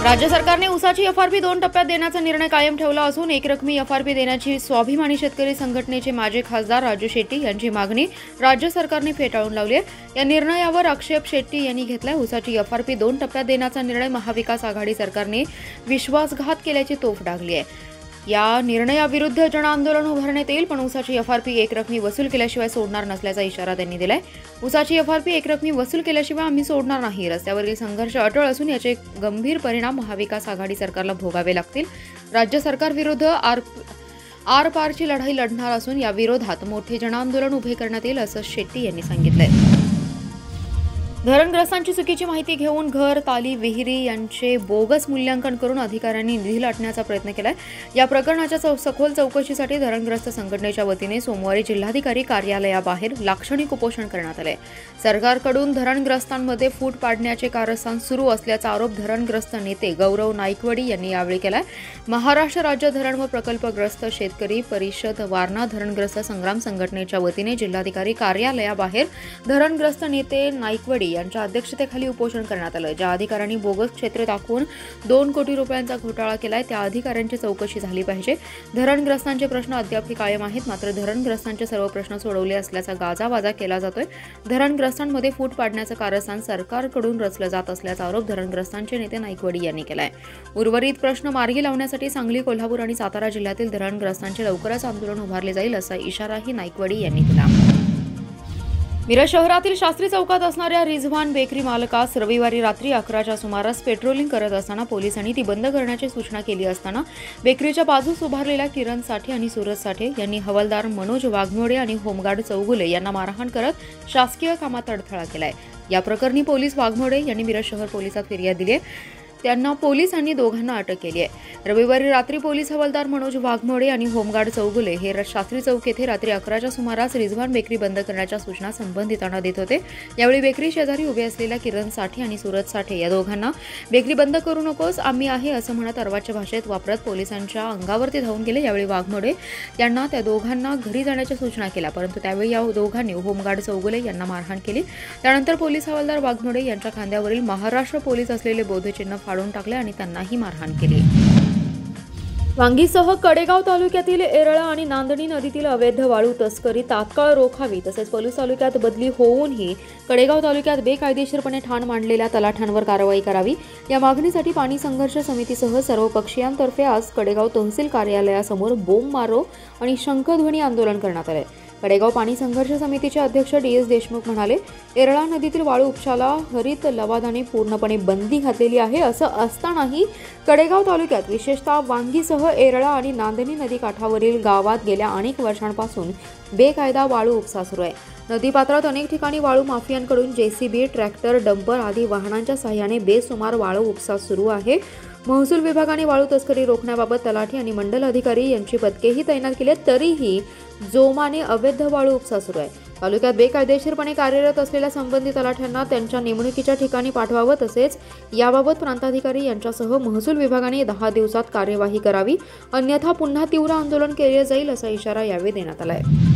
राज्य सरकारने ऊसाची एफआरपी 2 टप्प्यात देण्याचा निर्णय कायम ठेवला असून एकरकमी एफआरपी देण्याची स्वाभिमानी शेतकरी संघटनेचे माजी खासदार राजू शेट्टी यांची मागणी राज्य सरकारने फेटाळून लावली आहे। या निर्णयावर आक्षेप शेट्टी यांनी घेतला। ऊसाची एफआरपी 2 टप्प्यात देण्याचा निर्णय महाविकास आघाडी सरकारने विश्वासघात केल्याची तोफ डागली आहे। या निर्णयाविरुद्ध जनआंदोलन उभारण्यात येईल, पण ऊसाची एफआरपी एकरकमी वसूल केल्याशिवाय सोडणार नसल्याचा इशारा त्यांनी दिलाय। ऊसाची एफआरपी एकरकमी वसूल केल्याशिवाय आम्ही सोडणार नाही। रस्त्यावरील संघर्ष अटळ असून याचे गंभीर परिणाम महाविकास आघाडी सरकारला भोगावे लागतील। राज्य सरकार विरुद्ध आरपारची लढाई लढणार असून या विरोधात मोठे जनआंदोलन उभे करण्यात येईल असं शेट्टी यांनी सांगितलंय। धरणग्रस्तांची चुकीची माहिती घेऊन घर, ताली, विहिरी यांचे बोगस मूल्यांकन करून अधिकाऱ्यांनी निधी लाटण्याचा प्रयत्न केलाय। या प्रकरणाच्या सखोल चौकशीसाठी धरणग्रस्त संघटनेच्या वतीने सोमवारी जिल्हाधिकारी कार्यालयाबाहेर लाक्षणिक उपोषण करण्यात आले। सरकारकडून धरणग्रस्तांमध्ये फूट पाडण्याचे कारस्थान सुरू असल्याचा आरोप धरणग्रस्त नेते गौरव नाईकवडी यांनी यावेळी केलाय। महाराष्ट्र राज्य धरण व प्रकल्पग्रस्त शेतकरी परिषद वारणा धरणग्रस्त संग्राम संघटनेच्या वतीने जिल्हाधिकारी कार्यालयाबाहेर धरणग्रस्त नेते नाईकवडी यांच्या अध्यक्षतेखाली उपोषण करण्यात आलं। ज्या अधिकाऱ्यांनी बोगस क्षेत्र दाखवून 2 कोटी रुपयांचा घोटाळा केलाय त्या अधिकाऱ्यांची चौकशी झाली पाहिजे। धरणग्रस्तांचे प्रश्न अद्यापही कायम आहेत, मात्र धरणग्रस्तांचे सर्व प्रश्न सोडवले असल्याचा गाजावाजा केला जातोय। धरणग्रस्तांमध्ये फूट पाडण्याचं कारस्थान सरकारकडून रचलं जात असल्याचा आरोप धरणग्रस्तांचे नेते नाईकवडी यांनी केलाय। उर्वरित प्रश्न मार्गी लावण्यासाठी सांगली, कोल्हापूर आणि सातारा जिल्ह्यातील धरणग्रस्तांचे लवकरच आंदोलन उभारले जाईल असा इशाराही नाईकवडी यांनी दिला। मिरज शहरातील शास्त्री चौकात असणाऱ्या रिझवान बेकरी मालकास रविवारी रात्री 11च्या सुमारास पेट्रोलिंग करत असताना पोलिसांनी ती बंद करण्याची सूचना केली असताना बेकरीच्या बाजूस उभारलेल्या किरण साठे आणि सूरज साठे यांनी हवालदार मनोज वाघमोडे आणि होमगार्ड चौगुले यांना मारहाण करत शासकीय कामात अडथळा केलाय। या प्रकरणी पोलीस वाघमोडे यांनी मिरज शहर पोलिसात फिर्याद दिली आहे। त्यांना पोलिसांनी दोघांना अटक केली आहे। रविवारी रात्री पोलीस हवालदार मनोज वाघमोडे आणि होमगार्ड चौगुले हे शास्त्री चौक येथे रात्री 11च्या सुमारास रिझवान बेकरी बंद करण्याच्या सूचना संबंधितांना देत होते। यावेळी बेकरी शेजारी उभे असलेल्या किरण साठे आणि सूरज साठे या दोघांना बेकरी बंद करू नकोस, आम्ही आहे असं म्हणत अर्वाच्य भाषेत वापरत पोलिसांच्या अंगावरती धावून गेले। यावेळी वाघमोडे यांना त्या दोघांना घरी जाण्याच्या सूचना केल्या, परंतु त्यावेळी या दोघांनी होमगार्ड चौगुले यांना मारहाण केली। त्यानंतर पोलीस हवालदार वाघमोडे यांच्या खांद्यावरील महाराष्ट्र पोलीस असलेले बोधचिन्ह फाडून टाकले आणि त्यांनाही मारहाण केली। वांगीसह कडेगाव तालुक्यातील एरळा आणि नांदणी नदीतील अवैध वाळू तस्करी तात्काळ रोखावी, तसेच पलूस तालुक्यात बदली होऊनही कडेगाव तालुक्यात बेकायदेशीरपणे ठाण मांडलेल्या तलाठ्यांवर कारवाई करावी। या मागणीसाठी पाणी संघर्ष समितीसह सर्व पक्षीयांतर्फे आज कडेगाव तहसील कार्यालयासमोर बोंबमारो आणि शंखध्वनी आंदोलन करण्यात आले। कडेगाव पाणी संघर्ष समितीचे अध्यक्ष DS देशमुख म्हणाले, एरळा नदीतील वाळू उपशाला हरित लवादाने पूर्णपणे बंदी घातलेली आहे। असं असतानाही कडेगाव तालुक्यात विशेषतः वांगीसह एरळा आणि नांदणी नदी काठावरील गावात गेल्या अनेक वर्षांपासून बेकायदा वाळू उपसा सुरू आहे। नदीपात्रात अनेक ठिकाणी वाळू माफियांकडून JCB, ट्रॅक्टर, डंपर आदी वाहनांच्या सहाय्याने बेसुमार वाळू उपसा सुरू आहे। महसूल विभागाने वाळू तस्करी रोखण्याबाबत तलाठी आणि मंडल अधिकारी यांची पथकेही तैनात केली, तरीही जोमाने अवैध वाळू उपसा सुरू आहे। तालुक्यात बेकायदेशीरपणे कार्यरत असलेल्या संबंधित तलाठ्यांना त्यांच्या नेमणुकीच्या ठिकाणी पाठवावं, तसेच याबाबत प्रांताधिकारी यांच्यासह महसूल विभागाने 10 दिवसात कार्यवाही करावी, अन्यथा पुन्हा तीव्र आंदोलन केले जाईल असा इशारा यावेळी देण्यात आला आहे।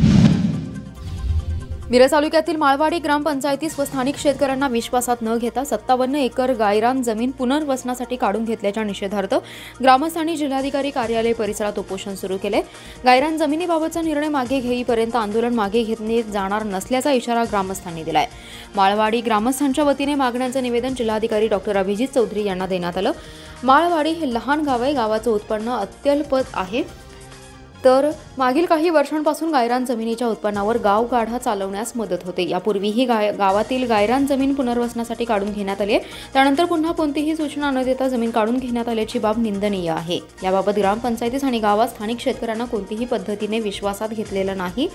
मिरज तालुक्यातील माळवाडी ग्रामपंचायतीस व स्थानिक शेतकऱ्यांना विश्वासात न घेता 57 एकर गायरान जमीन पुनर्वसनासाठी काढून घेतल्याच्या निषेधार्थ ग्रामस्थांनी जिल्हाधिकारी कार्यालय परिसरात उपोषण सुरू केले। गायरान जमिनीबाबतचा निर्णय मागे घेईपर्यंत आंदोलन मागे घेतले जाणार नसल्याचा इशारा ग्रामस्थांनी दिलाय। माळवाडी ग्रामस्थांच्या वतीने मागण्यांचं निवेदन जिल्हाधिकारी डॉ. अभिजित चौधरी यांना देण्यात आलं। माळवाडी हे लहान गाव आहे, गावाचं उत्पन्न अत्यल्प आहे, तर मागील काही वर्षांपासून गायरान जमिनीच्या उत्पन्नावर गावगाढा चालवण्यास मदत होते। यापूर्वीही गावातील गायरान जमीन पुनर्वसनासाठी काढून घेण्यात आली आहे, त्यानंतर पुन्हा कोणतीही सूचना न देता जमीन काढून घेण्यात आल्याची बाब निंदनीय आहे। याबाबत ग्रामपंचायतीस आणि गावात स्थानिक शेतकऱ्यांना कोणतीही पद्धतीने विश्वासात घेतलेलं नाही।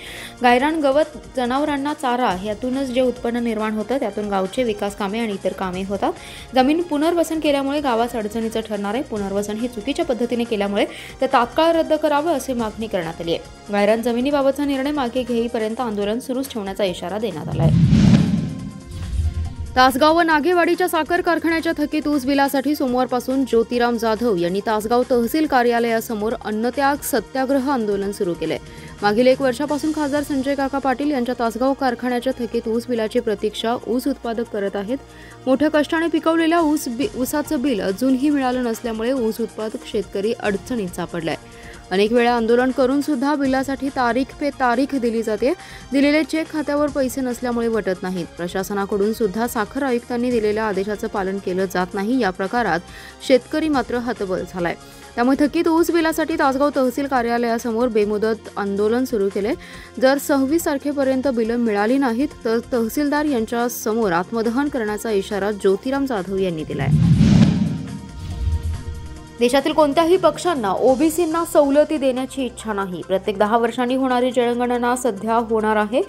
गायरान गवत, जनावरांना चारा यातूनच जे उत्पन्न निर्माण होतं त्यातून गावचे विकास कामे आणि इतर कामे होतात। जमीन पुनर्वसन केल्यामुळे गावास अडचणीचं ठरणार आहे। पुनर्वसन हे चुकीच्या पद्धतीने केल्यामुळे ते तात्काळ रद्द करावं असे मागणी करण्यात आली आहे। गायरान जमिनीबाबतचा निर्णय मागे घेईपर्यंत आंदोलन सुरूच ठेवण्याचा इशारा देण्यात आला आहे। तासगाव व नागेवाडीच्या साखर कारखान्याच्या थकीत ऊस बिलासाठी सोमवारपासून ज्योतिराम जाधव यांनी तासगाव तहसील कार्यालयासमोर अन्नत्याग सत्याग्रह आंदोलन सुरू केले। मागील 1 वर्षापासून खासदार संजय काका पाटील यांच्या तासगाव कारखान्याच्या थकीत ऊस बिलाची प्रतीक्षा ऊस उत्पादक करत आहेत. मोठ्या कष्टाने पिकवलेल्या ऊसाचं बिल अजूनही मिळालं नसल्यामुळे ऊस उत्पादक शेतकरी अडचणीत सापडलाय. अनेक वेळा आंदोलन करून सुद्धा बिलासाठी तारीख पे तारीख दिली जाते. दिलेले चेक खात्यावर पैसे नसल्यामुळे वटत नाहीत. प्रशासनाकडून सुद्धा साखर आयुक्तांनी दिलेल्या आदेशाचं पालन केलं जात नाही. या प्रकारात शेतकरी मात्र हतबल झालाय. त्यामुळे थकीत ऊस बिलासाठी तासगाव तहसील कार्यालयासमोर बेमुदत आंदोलन सुरू केले. जर 26 तारखेपर्यंत बिलं मिळाली नाहीत तर तहसीलदार यांच्या समोर आत्मदहन करण्याचा इशारा ज्योतिराम जाधव यांनी दिलाय. देशातील कोणत्याही पक्षांना ओबीसींना सवलती देण्याची इच्छा नाही. प्रत्येक 10 वर्षांनी होणारी जनगणना सध्या होणार आहे.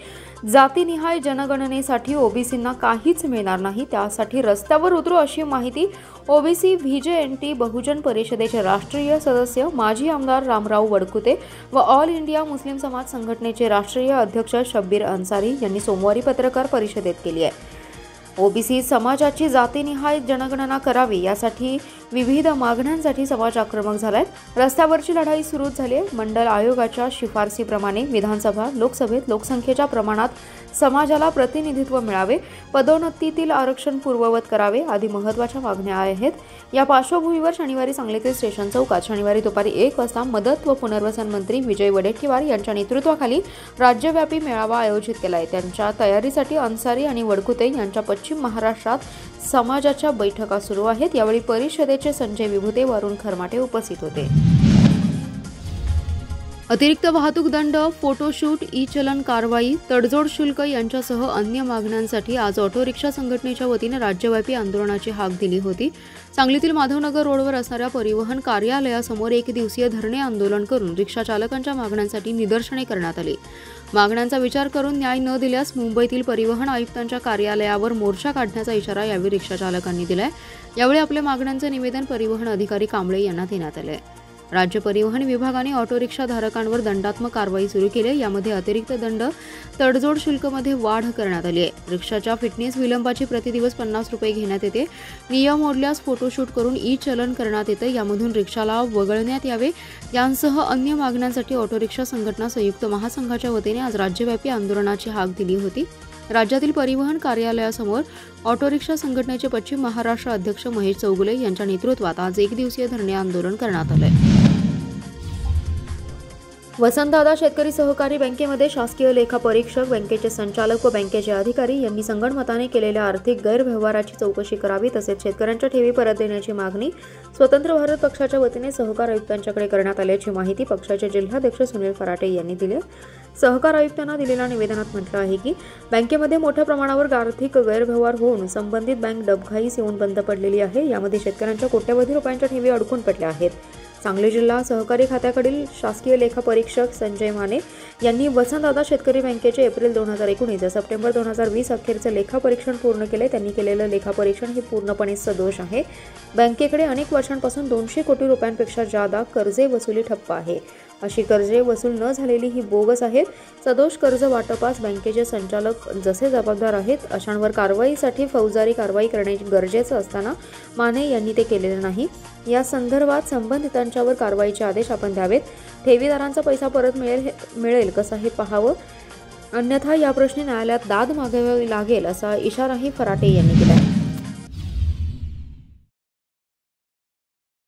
जातीनिहाय जनगणनेसाठी ओबीसींना काहीच मिळणार नाही. त्यासाठी रस्त्यावर उतरू अशी माहिती ओबीसी व्हीजेएनटी बहुजन परिषदेचे राष्ट्रीय सदस्य माजी आमदार रामराव वडकुते व ऑल इंडिया मुस्लिम समाज संघटनेचे राष्ट्रीय अध्यक्ष शब्बीर अन्सारी यांनी सोमवारी पत्रकार परिषदेत केली आहे. ओबीसी समाजाची जातीनिहाय जनगणना करावी यासाठी विविध मागण्यांसाठी समाज आक्रमक झालाय. रस्त्यावरची लढाई सुरू झाली आहे. मंडल आयोगाच्या शिफारसीप्रमाणे विधानसभा लोकसभेत लोकसंख्येच्या प्रमाणात समाजाला प्रतिनिधित्व मिळावे, पदोन्नतीतील आरक्षण पूर्ववत करावे आदी महत्त्वाच्या मागण्या आहेत. या पार्श्वभूमीवर शनिवारी सांगलीतील स्टेशन चौकात शनिवारी दुपारी 1 वाजता मदत व पुनर्वसन मंत्री विजय वडेट्टीवार यांच्या नेतृत्वाखाली राज्यव्यापी मेळावा आयोजित केला आहे. त्यांच्या तयारीसाठी अन्सारी आणि वडकुते यांच्या पश्चिम महाराष्ट्रात समाजाच्या बैठका सुरू आहेत. यावेळी परिषदेचे संजय विभुते, वरुण खरमाटे उपस्थित होते. अतिरिक्त वाहतूक दंड, फोटोशूट, ई चलन कारवाई, तडजोड शुल्क यांच्यासह अन्य मागण्यांसाठी आज ऑटो रिक्षा संघटनेच्या वतीने राज्यव्यापी आंदोलनाची हाक दिली होती. सांगलीतील माधवनगर रोडवर असणाऱ्या परिवहन कार्यालयासमोर 1 दिवसीय धरणे आंदोलन करून रिक्षा चालकांच्या मागण्यांसाठी निदर्शने करण्यात आली. मागण्यांचा विचार करून न्याय न दिल्यास मुंबईतील परिवहन आयुक्तांच्या कार्यालयावर मोर्चा काढण्याचा इशारा यावेळी रिक्षा चालकांनी दिलाय. यावेळी आपल्या मागण्यांचे निवेदन परिवहन अधिकारी कांबळे यांना देण्यात आले. राज्य परिवहन विभागाने ऑटो रिक्षा धारकांवर दंडात्मक कारवाई सुरू केली. यामध्ये अतिरिक्त दंड, तडजोड शुल्कमध्ये वाढ करण्यात आली आहे. रिक्षाच्या फिटनेस विलंबाची प्रतिदिवस 50 रुपये घेण्यात येते. नियम मोडल्यास फोटोशूट करून ई चलन करण्यात येते. यामधून रिक्षाला वगळण्यात यावे. यांसह अन्य मागण्यांसाठी ऑटो रिक्षा संघटना संयुक्त महासंघाच्या वतीने आज राज्यव्यापी आंदोलनाची हाक दिली होती. राज्यातील परिवहन कार्यालयासमोर ऑटो रिक्षा संघटनेचे पश्चिम महाराष्ट्र अध्यक्ष महेश चौगुले यांच्या नेतृत्वात आज 1 दिवसीय धरणे आंदोलन करण्यात आले. वसंतदादा शेतकरी सहकारी बँकेमध्ये शासकीय लेखा परीक्षक, बँकेचे संचालक व बँकेचे अधिकारी यांनी संगनमताने केलेल्या आर्थिक गैरव्यवहाराची चौकशी करावी. तसेच शेतकऱ्यांच्या ठेवी परत देण्याची मागणी स्वतंत्र भारत पक्षाच्या वतीने सहकार आयुक्तांच्याकडे करण्यात आल्याची माहिती पक्षाचे जिल्हाध्यक्ष सुनील फराटे यांनी दिली. सहकार आयुक्तांना दिलेल्या निवेदनात म्हटलं आहे की बँकेमध्ये मोठ्या प्रमाणावर आर्थिक गैरव्यवहार होऊन संबंधित बँक डबघाईस येऊन बंद पडलेली आहे. यामध्ये शेतकऱ्यांच्या कोट्यवधी रुपयांच्या ठेवी अडकून पडल्या आहेत. सांगली जिल्हा सहकारी खात्याकडील शासकीय लेखा परीक्षक संजय माने यांनी वसंतदादा शेतकरी बँकेचे एप्रिल 2019 ते सप्टेंबर 2020 अखेरचे लेखापरीक्षण पूर्ण केले. त्यांनी केलेलं लेखापरीक्षण हे पूर्णपणे सदोष आहे. बँकेकडे अनेक वर्षांपासून 200 कोटी रुपयांपेक्षा जादा कर्जे वसुली ठप्प आहे. अशी कर्जे वसूल न झालेली ही बोगस आहेत. सदोष कर्ज वाटपास बँकेचे संचालक जसे जबाबदार आहेत अशांवर कारवाईसाठी फौजदारी कारवाई करणे गरजेचं असताना माने यांनी ते केलेले नाही. या संदर्भात संबंधितांच्यावर कारवाईचे आदेश आपण द्यावेत. ठेवीदारांचा पैसा परत मिळेल कसं हे पाहावं, अन्यथा या प्रश्नी न्यायालयात दाद मागावी लागेल असा इशाराही फराटे यांनी दिला.